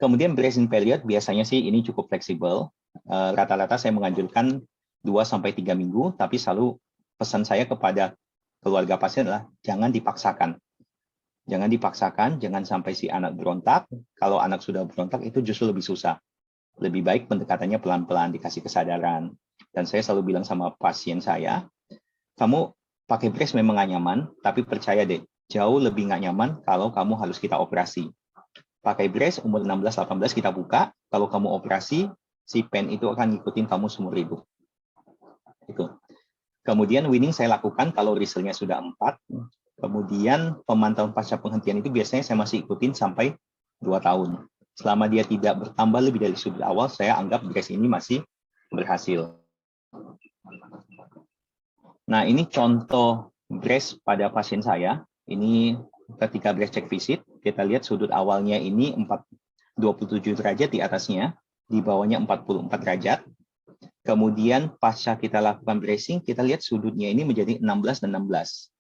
Kemudian bracing period biasanya sih ini cukup fleksibel. Rata-rata saya menganjurkan 2-3 minggu, tapi selalu pesan saya kepada keluarga pasien adalah jangan dipaksakan. Jangan dipaksakan, jangan sampai si anak berontak. Kalau anak sudah berontak itu justru lebih susah. Lebih baik pendekatannya pelan-pelan, dikasih kesadaran. Dan saya selalu bilang sama pasien saya, kamu pakai brace memang nggak nyaman, tapi percaya deh, jauh lebih nggak nyaman kalau kamu harus kita operasi. Pakai brace umur 16-18 kita buka, kalau kamu operasi, si pen itu akan ngikutin kamu seumur hidup. Itu. Kemudian weaning saya lakukan kalau resultnya sudah 4. Kemudian pemantauan pasca penghentian itu biasanya saya masih ikutin sampai 2 tahun. Selama dia tidak bertambah lebih dari sudut awal, saya anggap brace ini masih berhasil. Nah, ini contoh brace pada pasien saya. Ini ketika brace check visit, kita lihat sudut awalnya ini 27 derajat di atasnya, di bawahnya 44 derajat. Kemudian pasca kita lakukan bracing, kita lihat sudutnya ini menjadi 16 dan 16.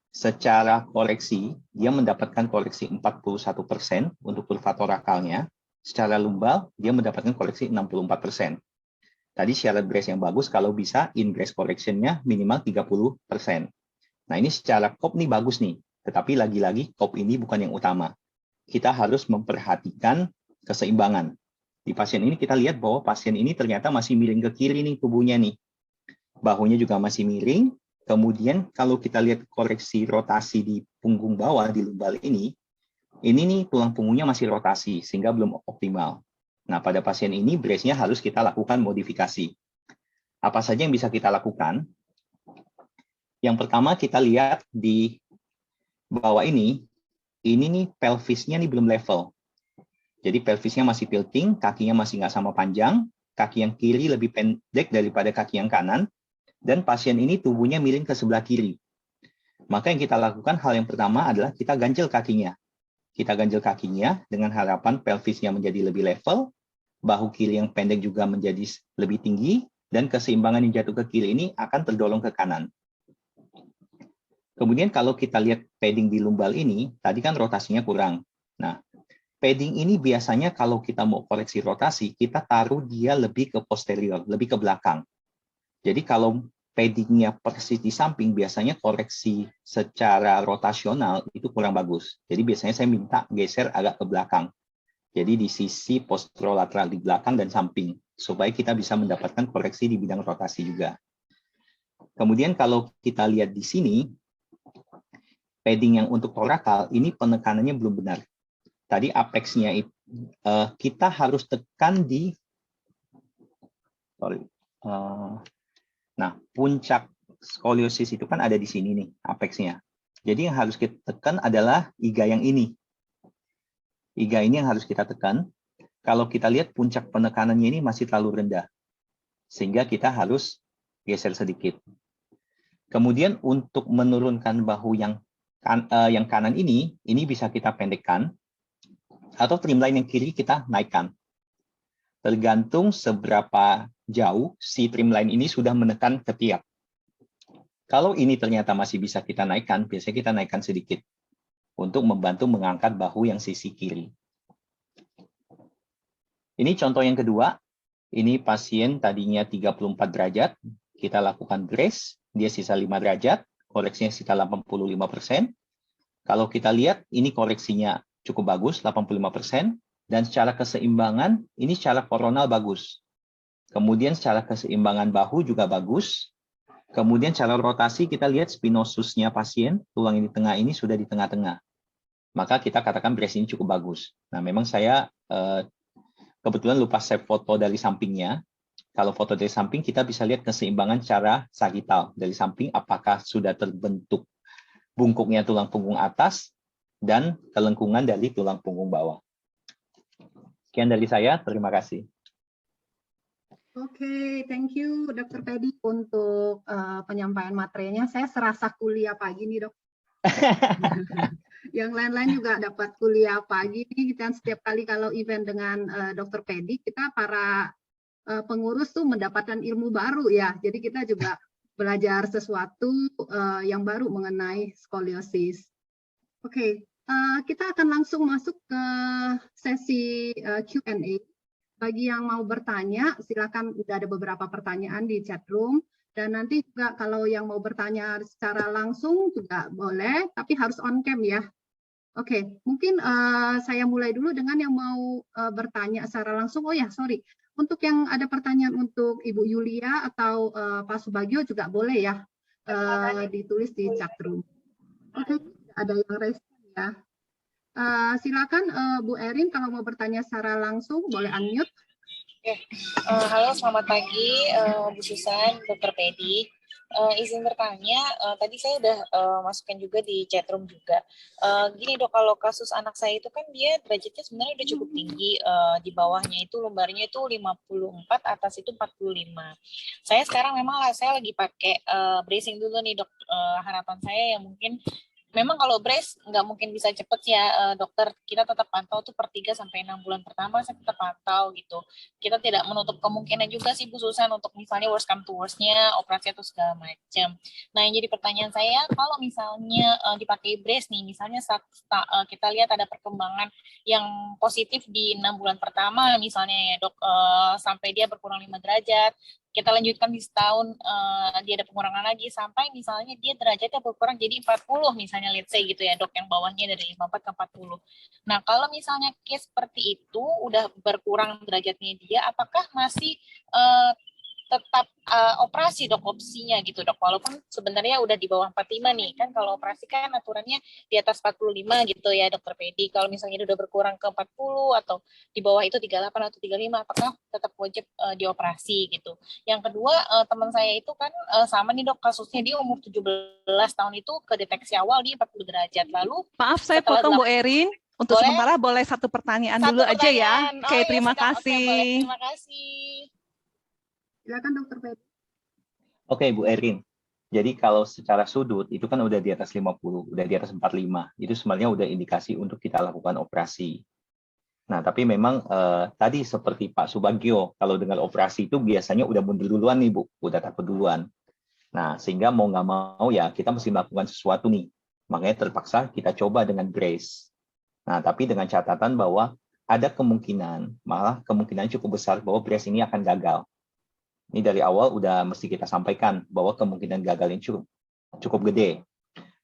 Secara koreksi, dia mendapatkan koreksi 41% untuk kurva torakalnya. Secara lumbal, dia mendapatkan koreksi 64%. Tadi syarat brace yang bagus kalau bisa in brace correction-nya minimal 30%. Nah, ini secara COP nih bagus nih. Tetapi lagi-lagi COP ini bukan yang utama. Kita harus memperhatikan keseimbangan. Di pasien ini kita lihat bahwa pasien ini ternyata masih miring ke kiri nih tubuhnya nih. Bahunya juga masih miring. Kemudian kalau kita lihat koreksi rotasi di punggung bawah di lumbal ini nih tulang punggungnya masih rotasi sehingga belum optimal. Nah, pada pasien ini brace-nya harus kita lakukan modifikasi. Apa saja yang bisa kita lakukan? Yang pertama kita lihat di bawah ini nih pelvisnya nih belum level. Jadi pelvisnya masih tilting, kakinya masih nggak sama panjang, kaki yang kiri lebih pendek daripada kaki yang kanan, dan pasien ini tubuhnya miring ke sebelah kiri. Maka yang kita lakukan hal yang pertama adalah kita ganjel kakinya. Kita ganjel kakinya dengan harapan pelvisnya menjadi lebih level, bahu kiri yang pendek juga menjadi lebih tinggi, dan keseimbangan yang jatuh ke kiri ini akan terdorong ke kanan. Kemudian kalau kita lihat padding di lumbal ini, tadi kan rotasinya kurang. Nah, padding ini biasanya kalau kita mau koreksi rotasi, kita taruh dia lebih ke posterior, lebih ke belakang. Jadi kalau paddingnya persis di samping, biasanya koreksi secara rotasional itu kurang bagus. Jadi biasanya saya minta geser agak ke belakang. Jadi di sisi posterolateral di belakang dan samping, supaya kita bisa mendapatkan koreksi di bidang rotasi juga. Kemudian kalau kita lihat di sini, padding yang untuk torakal, ini penekanannya belum benar. Tadi apex-nya kita harus tekan di, nah puncak skoliosis itu kan ada di sini nih, apex-nya. Jadi yang harus kita tekan adalah iga yang ini. Iga ini yang harus kita tekan. Kalau kita lihat puncak penekanannya ini masih terlalu rendah. Sehingga kita harus geser sedikit. Kemudian untuk menurunkan bahu yang kanan ini bisa kita pendekkan. Atau trimline yang kiri kita naikkan. Tergantung seberapa jauh si trimline ini sudah menekan ketiak. Kalau ini ternyata masih bisa kita naikkan, biasanya kita naikkan sedikit. Untuk membantu mengangkat bahu yang sisi kiri. Ini contoh yang kedua. Ini pasien tadinya 34 derajat. Kita lakukan brace. Dia sisa 5 derajat. Koreksinya sekitar 85%. Kalau kita lihat, ini koreksinya cukup bagus, 85%. Dan secara keseimbangan, ini secara koronal bagus. Kemudian secara keseimbangan bahu juga bagus. Kemudian secara rotasi, kita lihat spinosusnya pasien, tulang yang di tengah ini sudah di tengah-tengah. Maka kita katakan brace ini cukup bagus. Nah, memang saya kebetulan lupa save foto dari sampingnya. Kalau foto dari samping, kita bisa lihat keseimbangan secara sagital. Dari samping, apakah sudah terbentuk bungkuknya tulang punggung atas dan kelengkungan dari tulang punggung bawah. Sekian dari saya, terima kasih. Oke, thank you Dr. Pedi untuk penyampaian materinya. Saya serasa kuliah pagi nih, Dok. Yang lain-lain juga dapat kuliah pagi dan setiap kali kalau event dengan Dr. Pedi, kita para pengurus tuh mendapatkan ilmu baru ya. Jadi kita juga belajar sesuatu yang baru mengenai skoliosis. Oke, kita akan langsung masuk ke sesi Q&A. Bagi yang mau bertanya, silakan, udah ada beberapa pertanyaan di chat room. Dan nanti juga kalau yang mau bertanya secara langsung juga boleh, tapi harus on cam ya. Oke, mungkin saya mulai dulu dengan yang mau bertanya secara langsung. Oh ya, sorry. Untuk yang ada pertanyaan untuk Ibu Yulia atau Pak Subagio juga boleh ya ditulis di chat room. Oke, ada yang raise ya. Silakan Bu Erin kalau mau bertanya secara langsung boleh unmute. Halo, selamat pagi Bu Susan, Dr. Pedi. Izin bertanya, tadi saya udah masukin juga di chat room juga. Gini dok, kalau kasus anak saya itu kan dia derajatnya sebenarnya udah cukup tinggi, di bawahnya itu lumbarnya itu 54, atas itu 45. Saya sekarang memang saya lagi pakai bracing dulu nih dok. Harapan saya ya mungkin memang kalau brace nggak mungkin bisa cepet ya dokter, kita tetap pantau tuh per 3 sampai 6 bulan pertama saya tetap pantau gitu. Kita tidak menutup kemungkinan juga sih Bu Susan untuk misalnya worst come to worst-nya operasi atau segala macam. Nah yang jadi pertanyaan saya, kalau misalnya dipakai brace nih, misalnya saat kita lihat ada perkembangan yang positif di 6 bulan pertama misalnya ya dok, sampai dia berkurang 5 derajat, kita lanjutkan di setahun, dia ada pengurangan lagi sampai misalnya dia derajatnya berkurang jadi 40 misalnya, let's say gitu ya dok, yang bawahnya dari 54 ke 40. Nah kalau misalnya case seperti itu udah berkurang derajatnya dia, apakah masih tetap operasi dok opsinya gitu dok, walaupun sebenarnya udah di bawah 45 nih kan, kalau operasi kan aturannya di atas 45 gitu ya dokter Pedi. Kalau misalnya udah berkurang ke 40 atau di bawah itu 38 atau 35, apakah tetap wajib dioperasi gitu. Yang kedua, teman saya itu kan sama nih dok, kasusnya dia umur 17 tahun itu kedeteksi awal di 40 derajat, lalu maaf saya potong Bu Erin, untuk boleh? sementara boleh satu pertanyaan dulu aja ya. Oke, terima kasih. Boleh. Terima kasih. Silakan Dokter Pedi. Oke, Bu Erin. Jadi kalau secara sudut itu kan udah di atas 50, udah di atas 45. Itu sebenarnya udah indikasi untuk kita lakukan operasi. Nah, tapi memang tadi seperti Pak Subagio, kalau dengan operasi itu biasanya udah mundur duluan nih Bu, udah takut duluan. Nah, sehingga mau nggak mau ya kita mesti melakukan sesuatu nih. Makanya terpaksa kita coba dengan brace. Nah, tapi dengan catatan bahwa ada kemungkinan, malah kemungkinan cukup besar bahwa brace ini akan gagal. Ini dari awal udah mesti kita sampaikan bahwa kemungkinan gagal ini cukup gede.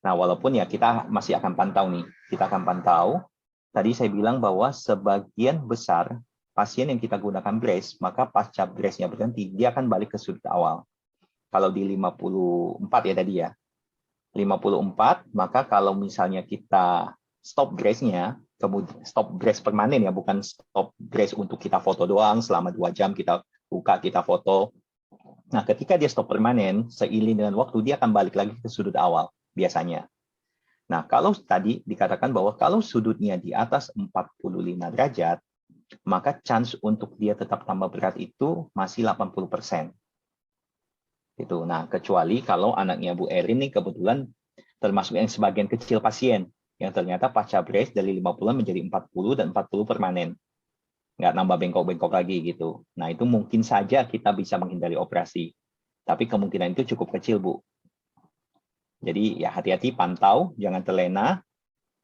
Nah, walaupun ya kita masih akan pantau nih. Kita akan pantau. Tadi saya bilang bahwa sebagian besar pasien yang kita gunakan brace, maka pasca brace-nya berhenti, dia akan balik ke sudut awal. Kalau di 54 ya tadi ya. 54, maka kalau misalnya kita stop brace-nya, kemudian stop brace permanen ya, bukan stop brace untuk kita foto doang selama 2 jam kita buka, kita foto. Nah, ketika dia stop permanen, seiring dengan waktu dia akan balik lagi ke sudut awal biasanya. Nah, kalau tadi dikatakan bahwa kalau sudutnya di atas 45 derajat, maka chance untuk dia tetap tambah berat itu masih 80%. Gitu. Nah, kecuali kalau anaknya Bu Erin nih kebetulan termasuk yang sebagian kecil pasien yang ternyata pasca brace dari 50 menjadi 40 dan 40 permanen. Nggak nambah bengkok-bengkok lagi gitu. Nah, itu mungkin saja kita bisa menghindari operasi. Tapi kemungkinan itu cukup kecil, Bu. Jadi ya hati-hati, pantau, jangan terlena.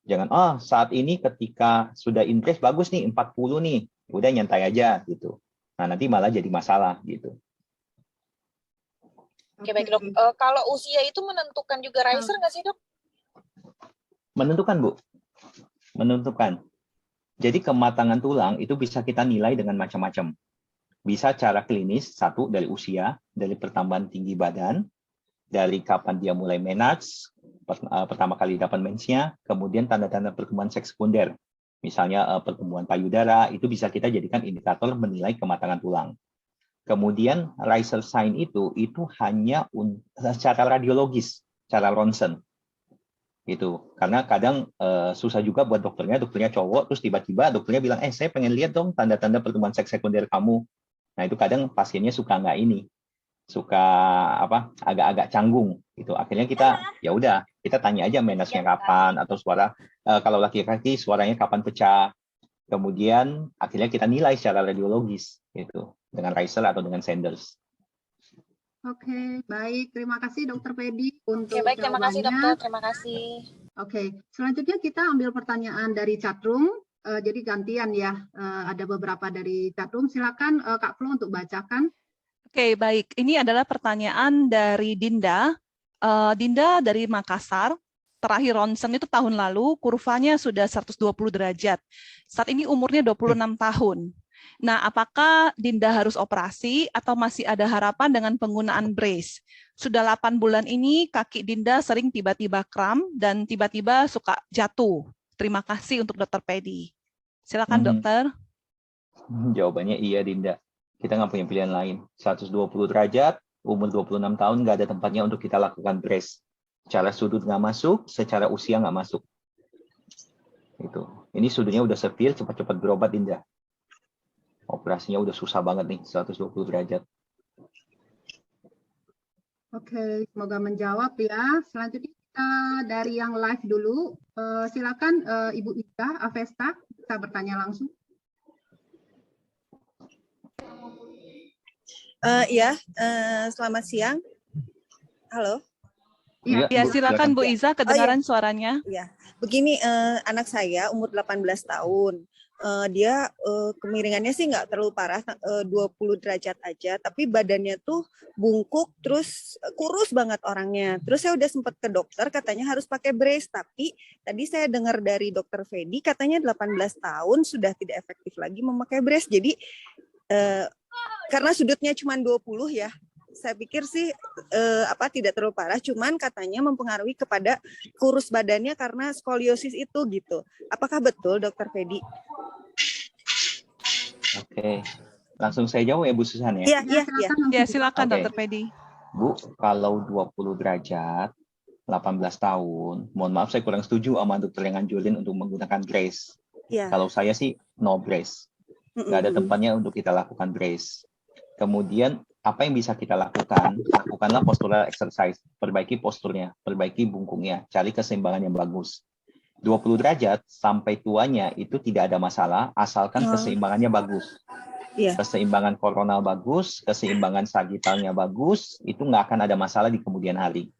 Jangan, saat ini ketika sudah in brace bagus nih, 40 nih. Udah nyantai aja gitu. Nah, nanti malah jadi masalah gitu. Oke, baik dok. Kalau usia itu menentukan juga riser nggak sih dok? Menentukan, Bu. Menentukan. Jadi kematangan tulang itu bisa kita nilai dengan macam-macam. Bisa cara klinis, satu dari usia, dari pertambahan tinggi badan, dari kapan dia mulai menarche, pertama kali dapat mensnya, kemudian tanda-tanda pertumbuhan seks sekunder. Misalnya pertumbuhan payudara, itu bisa kita jadikan indikator menilai kematangan tulang. Kemudian riser sign itu hanya secara radiologis, cara ronsen. Gitu. Karena kadang susah juga buat dokternya cowok, terus tiba-tiba dokternya bilang, saya pengen lihat dong tanda-tanda pertumbuhan seks sekunder kamu. Nah, itu kadang pasiennya suka agak-agak canggung gitu. Akhirnya ya udah kita tanya aja menarche-nya kapan, atau suara kalau laki-laki suaranya kapan pecah. Kemudian akhirnya kita nilai secara radiologis gitu dengan riser atau dengan Sanders. Oke, baik. Terima kasih Dokter Pedi untuk Oke, baik. Terima kasih jawabannya. dokter. Terima kasih. Oke, selanjutnya kita ambil pertanyaan dari chatroom. Jadi gantian ya, ada beberapa dari chatroom. Silakan Kak Flo untuk bacakan. Oke, baik. Ini adalah pertanyaan dari Dinda. Dinda dari Makassar. Terakhir ronsen itu tahun lalu, kurvanya sudah 120 derajat. Saat ini umurnya 26 tahun. Nah, apakah Dinda harus operasi atau masih ada harapan dengan penggunaan brace? Sudah 8 bulan ini kaki Dinda sering tiba-tiba kram dan tiba-tiba suka jatuh. Terima kasih untuk Dokter Pedi. Silakan dokter. Jawabannya iya, Dinda. Kita nggak punya pilihan lain. 120 derajat, umur 26 tahun, nggak ada tempatnya untuk kita lakukan brace. Secara sudut nggak masuk, secara usia nggak masuk. Itu. Ini sudutnya udah severe, cepat-cepat berobat, Dinda. Operasinya udah susah banget nih, 120 derajat. Oke, semoga menjawab ya. Selanjutnya kita dari yang live dulu. Silakan Ibu Ida Avesta, bisa bertanya langsung. Selamat siang. Halo. Ya, silakan Bu Iza, kedengaran suaranya. Ya, begini, anak saya umur 18 tahun. Dia kemiringannya sih nggak terlalu parah, 20 derajat aja, tapi badannya tuh bungkuk, terus kurus banget orangnya. Terus saya udah sempat ke dokter, katanya harus pakai brace, tapi tadi saya dengar dari Dokter Fedi, katanya 18 tahun sudah tidak efektif lagi memakai brace. Jadi karena sudutnya cuma 20 ya, saya pikir sih tidak terlalu parah, cuman katanya mempengaruhi kepada kurus badannya karena skoliosis itu gitu. Apakah betul, Dokter Fedi? Oke, langsung saya jawab ya Bu Susan ya. Iya, silakan Dokter Pedi. Bu, kalau 20 derajat, 18 tahun, mohon maaf saya kurang setuju sama dokter yang nganjurin untuk menggunakan brace. Kalau saya sih no brace. Nggak ada tempatnya untuk kita lakukan brace. Kemudian apa yang bisa kita lakukan? Lakukanlah postural exercise, perbaiki posturnya, perbaiki bungkungnya, cari keseimbangan yang bagus. 20 derajat sampai tuanya itu tidak ada masalah, asalkan keseimbangannya bagus. Keseimbangan koronal bagus, keseimbangan sagittalnya bagus, itu nggak akan ada masalah di kemudian hari.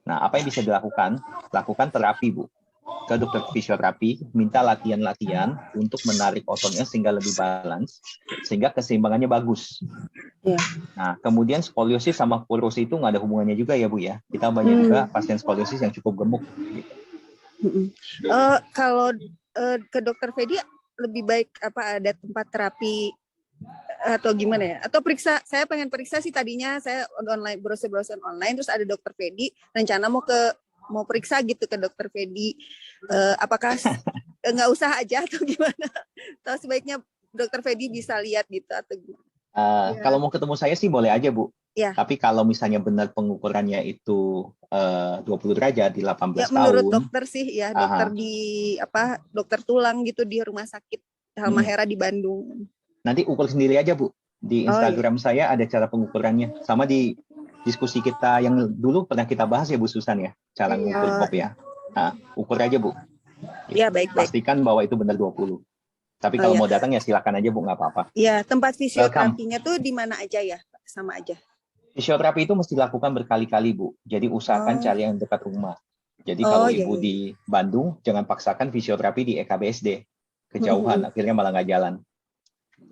Nah, apa yang bisa dilakukan? Lakukan terapi, Bu. Ke dokter fisioterapi, minta latihan-latihan untuk menarik ototnya sehingga lebih balance, sehingga keseimbangannya bagus. Nah, kemudian skoliosis sama kurus itu nggak ada hubungannya juga ya, Bu ya. Kita banyak juga pasien skoliosis yang cukup gemuk. Gitu. Kalau ke Dokter Fedi lebih baik ada tempat terapi atau gimana ya? Atau periksa? Saya pengen periksa sih tadinya, saya online browser online, terus ada Dokter Fedi, rencana mau periksa gitu ke Dokter Fedi. Apakah nggak usah aja atau gimana? Atau sebaiknya Dokter Fedi bisa lihat gitu atau gimana? Kalau mau ketemu saya sih boleh aja, Bu. Ya. Tapi kalau misalnya benar pengukurannya itu 20 derajat di 18 menurut tahun. dokter sih ya, dokter di dokter tulang gitu di rumah sakit Halmahera di Bandung. Nanti ukur sendiri aja, Bu. Di Instagram saya ada cara pengukurannya. Sama di diskusi kita yang dulu pernah kita bahas ya, Bu Susan ya. Cara mengukur kop ya. Nah, ukur aja, Bu. Iya, baik-baik. Pastikan bahwa itu benar 20. Tapi kalau mau datang ya silakan aja, Bu, nggak apa-apa. Iya, tempat fisioterapinya tuh di mana aja ya? Sama aja. Fisioterapi itu mesti dilakukan berkali-kali, Bu. Jadi usahakan cari yang dekat rumah. Jadi kalau Ibu di Bandung, jangan paksakan fisioterapi di EKBSD. Kejauhan, akhirnya malah nggak jalan.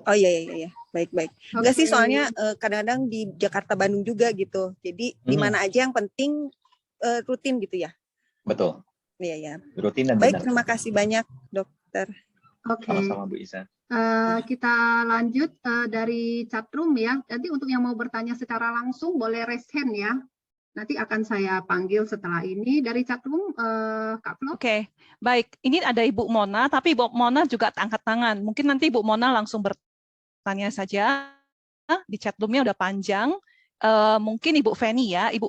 Oh iya. Baik-baik. Enggak sih, soalnya kadang-kadang di Jakarta, Bandung juga gitu. Jadi di mana aja yang penting rutin gitu ya? Betul. Iya. Rutin dan baik, benar. terima kasih banyak, dokter. Oke. Sama-sama, Bu Isa. Kita lanjut dari chatroom ya. Nanti untuk yang mau bertanya secara langsung boleh raise hand ya. Nanti akan saya panggil setelah ini. Dari chatroom, Kak Flo. Oke, baik. Ini ada Ibu Mona, tapi Ibu Mona juga angkat tangan. Mungkin nanti Ibu Mona langsung bertanya saja. Di chatroomnya udah panjang. Mungkin Ibu Feni ya. Ibu